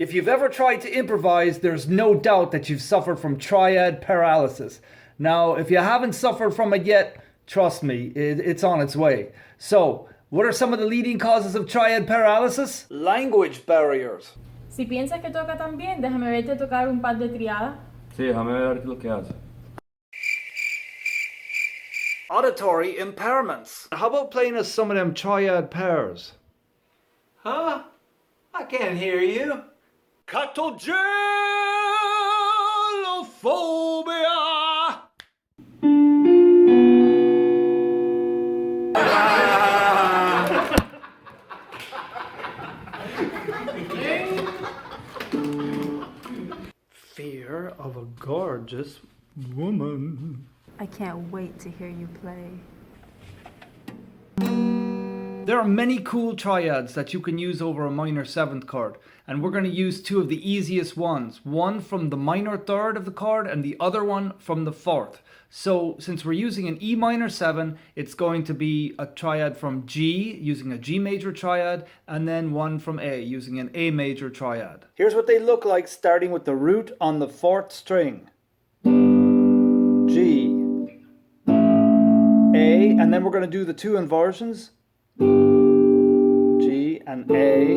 If you've ever tried to improvise, there's no doubt that you've suffered from triad paralysis. Now, if you haven't suffered from it yet, trust me, it's on its way. So, what are some of the leading causes of triad paralysis? Language barriers. Si piensas que toca tan bien, déjame verte tocar un par de triadas. Sí, déjame ver lo que hace. Auditory impairments. How about playing us some of them triad pairs? Huh? I can't hear you. Catogelophobia. Fear of a gorgeous woman. I can't wait to hear you play. There are many cool triads that you can use over a minor seventh chord, and we're going to use two of the easiest ones, one from the minor third of the chord and the other one from the fourth. So since we're using an E minor 7, it's going to be a triad from G using a G major triad, and then one from A using an A major triad. Here's what they look like, starting with the root on the fourth string. G, A, and then we're going to do the two inversions. G and A,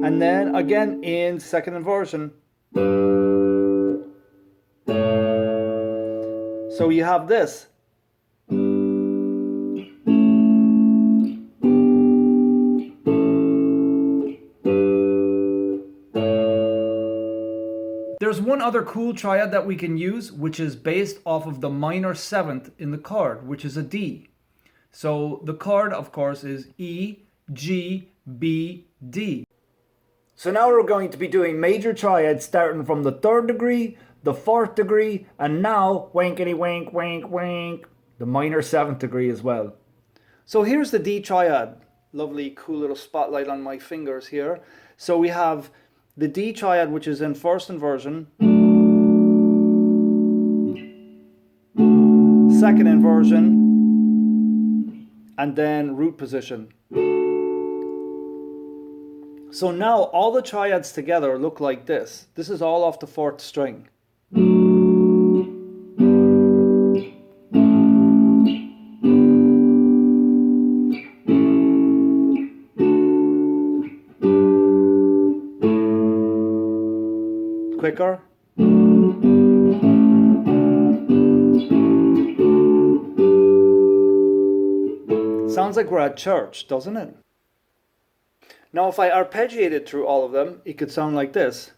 and then again in second inversion. So you have this. There's one other cool triad that we can use, which is based off of the minor seventh in the chord, which is a D. So the chord, of course, is E, G, B, D. So now we're going to be doing major triads starting from the third degree, the fourth degree, and now, wankety wank, wank, wank, the minor seventh degree as well. So here's the D triad. Lovely, cool little spotlight on my fingers here. So we have the D triad, which is in first inversion, second inversion, and then root position. So now all the triads together look like this. This is all off the fourth string. Quicker. Sounds like we're at church, doesn't it? Now if I arpeggiated through all of them, it could sound like this.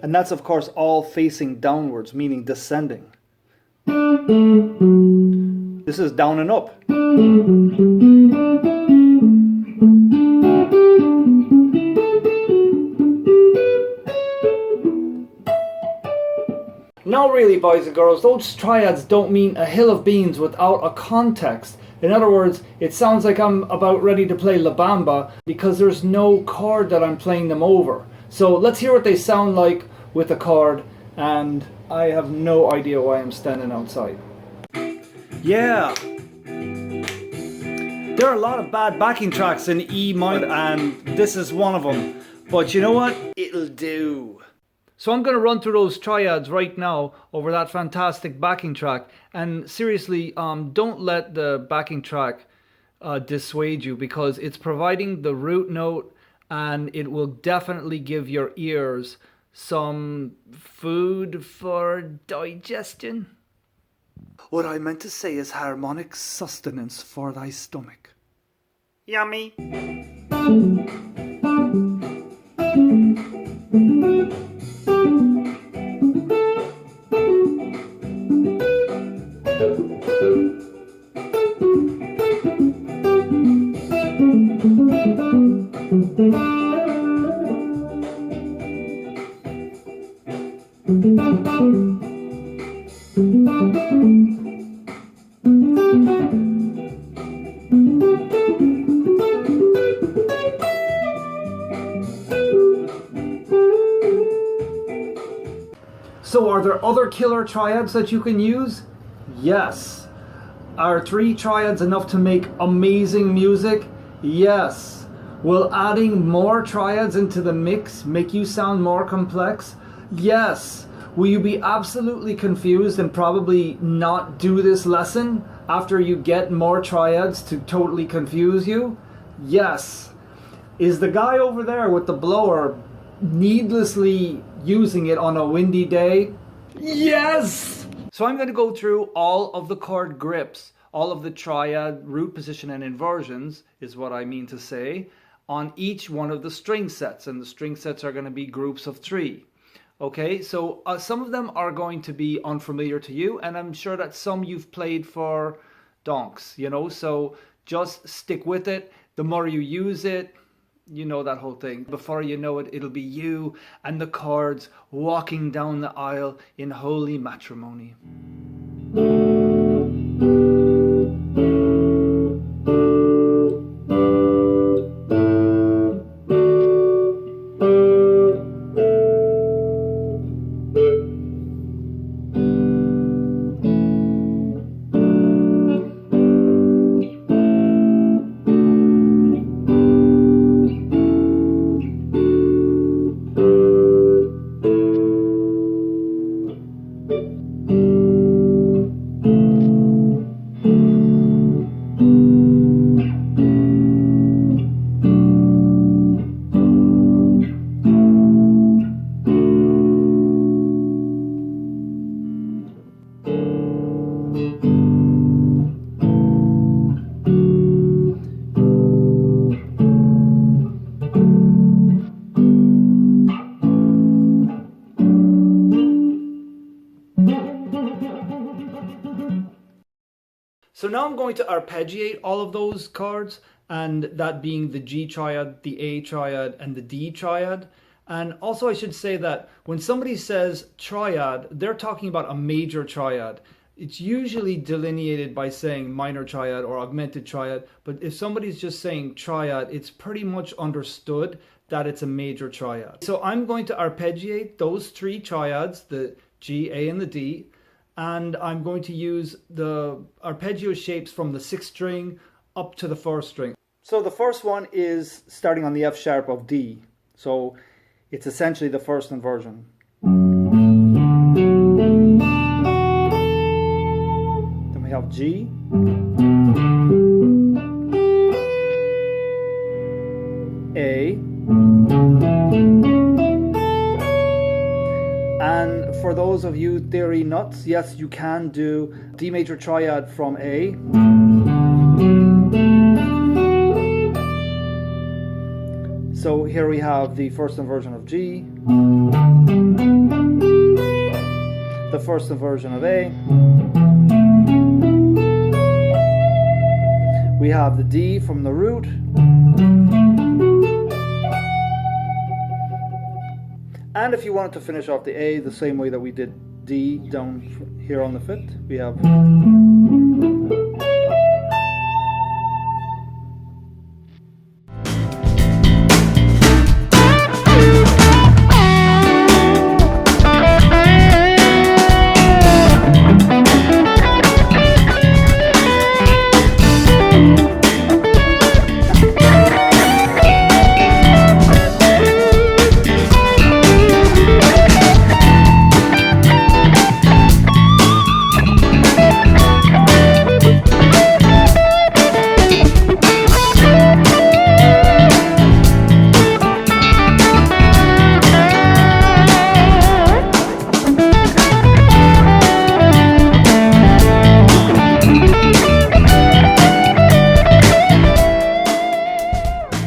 And that's of course all facing downwards, meaning descending. This is down and up. Now really, boys and girls, those triads don't mean a hill of beans without a context. In other words, it sounds like I'm about ready to play La Bamba because there's no chord that I'm playing them over. So let's hear what they sound like with a chord, and I have no idea why I'm standing outside. Yeah! There are a lot of bad backing tracks in E minor, and this is one of them. But you know what? It'll do. So I'm going to run through those triads right now over that fantastic backing track. And seriously, don't let the backing track dissuade you, because it's providing the root note and it will definitely give your ears some food for digestion. What I meant to say is harmonic sustenance for thy stomach. Yummy. So are there other killer triads that you can use? Yes. Are 3 triads enough to make amazing music? Yes. Will adding more triads into the mix make you sound more complex? Yes. Will you be absolutely confused and probably not do this lesson after you get more triads to totally confuse you? Yes. Is the guy over there with the blower needlessly using it on a windy day? Yes! So I'm going to go through all of the chord grips, all of the triad, root position and inversions is what I mean to say, on each one of the string sets. And the string sets are going to be groups of 3. Okay, so some of them are going to be unfamiliar to you, and I'm sure that some you've played for donks, you know, so just stick with it. The more you use it, you know that whole thing. Before you know it, it'll be you and the chords walking down the aisle in holy matrimony. So now I'm going to arpeggiate all of those chords, and that being the G triad, the A triad, and the D triad. And also I should say that when somebody says triad, they're talking about a major triad. It's usually delineated by saying minor triad or augmented triad, but if somebody's just saying triad, it's pretty much understood that it's a major triad. So I'm going to arpeggiate those 3 triads, the G, A, and the D, and I'm going to use the arpeggio shapes from the 6th string up to the 1st string. So the first one is starting on the F sharp of D. So it's essentially the first inversion. Then we have G. A. And for those of you theory nuts, yes, you can do D major triad from A. So here we have the first inversion of G, the first inversion of A, we have the D from the root, and if you wanted to finish off the A the same way that we did D down here on the 5th, we have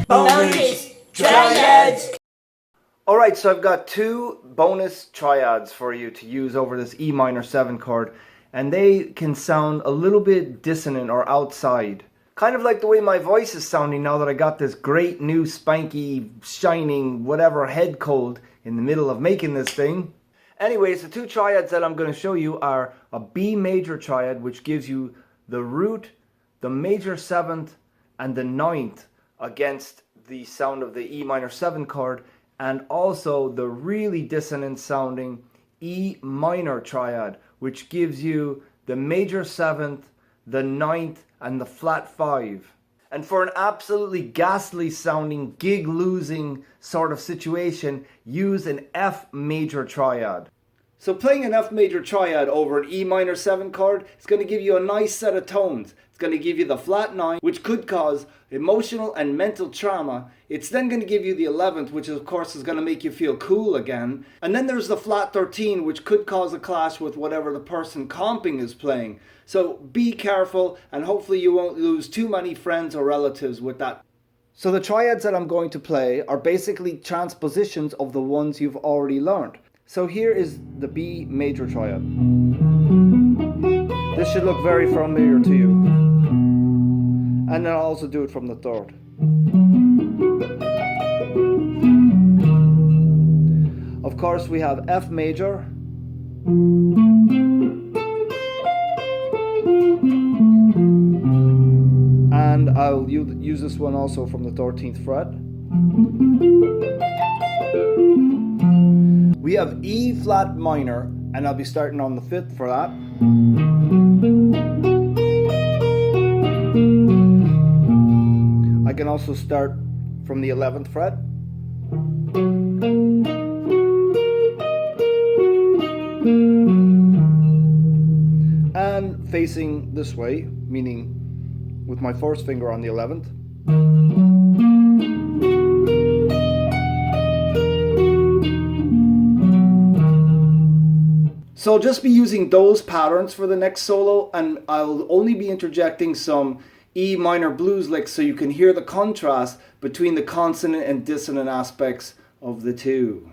Bonus Triads! Alright, so I've got 2 bonus triads for you to use over this E minor 7 chord, and they can sound a little bit dissonant or outside. Kind of like the way my voice is sounding now that I got this great new spanky, shining, whatever head cold in the middle of making this thing. Anyways, the 2 triads that I'm going to show you are a B major triad, which gives you the root, the major 7th, and the 9th against the sound of the E minor 7 chord, and also the really dissonant sounding E minor triad, which gives you the major 7th, the 9th, and the flat 5. And for an absolutely ghastly sounding, gig losing sort of situation, use an F major triad. So playing an F major triad over an E minor 7 chord is going to give you a nice set of tones. It's going to give you the flat 9, which could cause emotional and mental trauma. It's then going to give you the 11th, which of course is going to make you feel cool again. And then there's the flat 13, which could cause a clash with whatever the person comping is playing. So be careful, and hopefully you won't lose too many friends or relatives with that. So the triads that I'm going to play are basically transpositions of the ones you've already learned. So here is the B major triad. This should look very familiar to you. And then I'll also do it from the 3rd. Of course we have F major. And I'll use this one also from the 13th fret. We have E flat minor, and I'll be starting on the 5th for that. I can also start from the 11th fret. And facing this way, meaning with my first finger on the 11th. So I'll just be using those patterns for the next solo, and I'll only be interjecting some E minor blues licks so you can hear the contrast between the consonant and dissonant aspects of the two.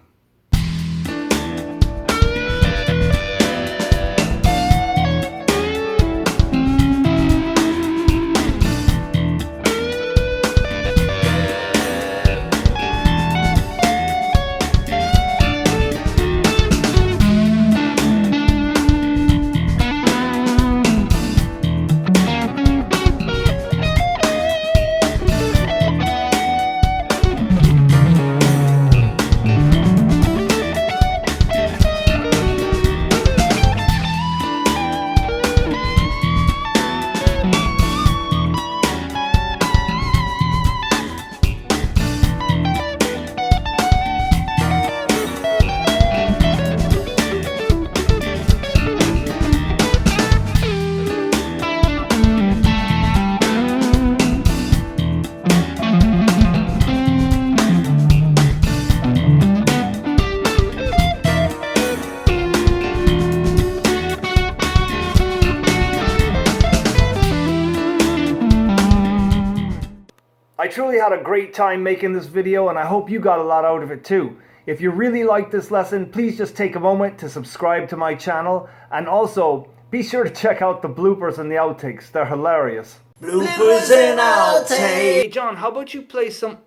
I truly had a great time making this video, and I hope you got a lot out of it too. If you really liked this lesson, please just take a moment to subscribe to my channel, and also be sure to check out the bloopers and the outtakes. They're hilarious. Bloopers and outtakes. Hey John, how about you play some...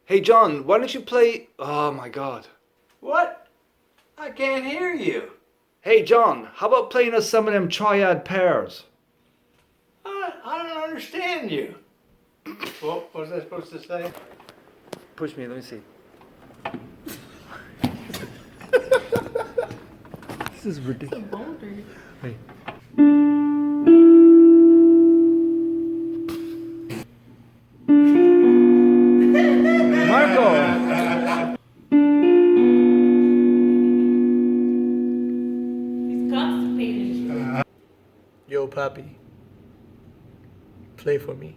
Hey John, why don't you play... Oh my god. What? I can't hear you. Hey John, how about playing us some of them triad pairs? I don't understand you. What was I supposed to say? Push me, let me see. This is ridiculous. It's a boulder. Hey. Marco! He's constipated. Yo, Papi. Play for me.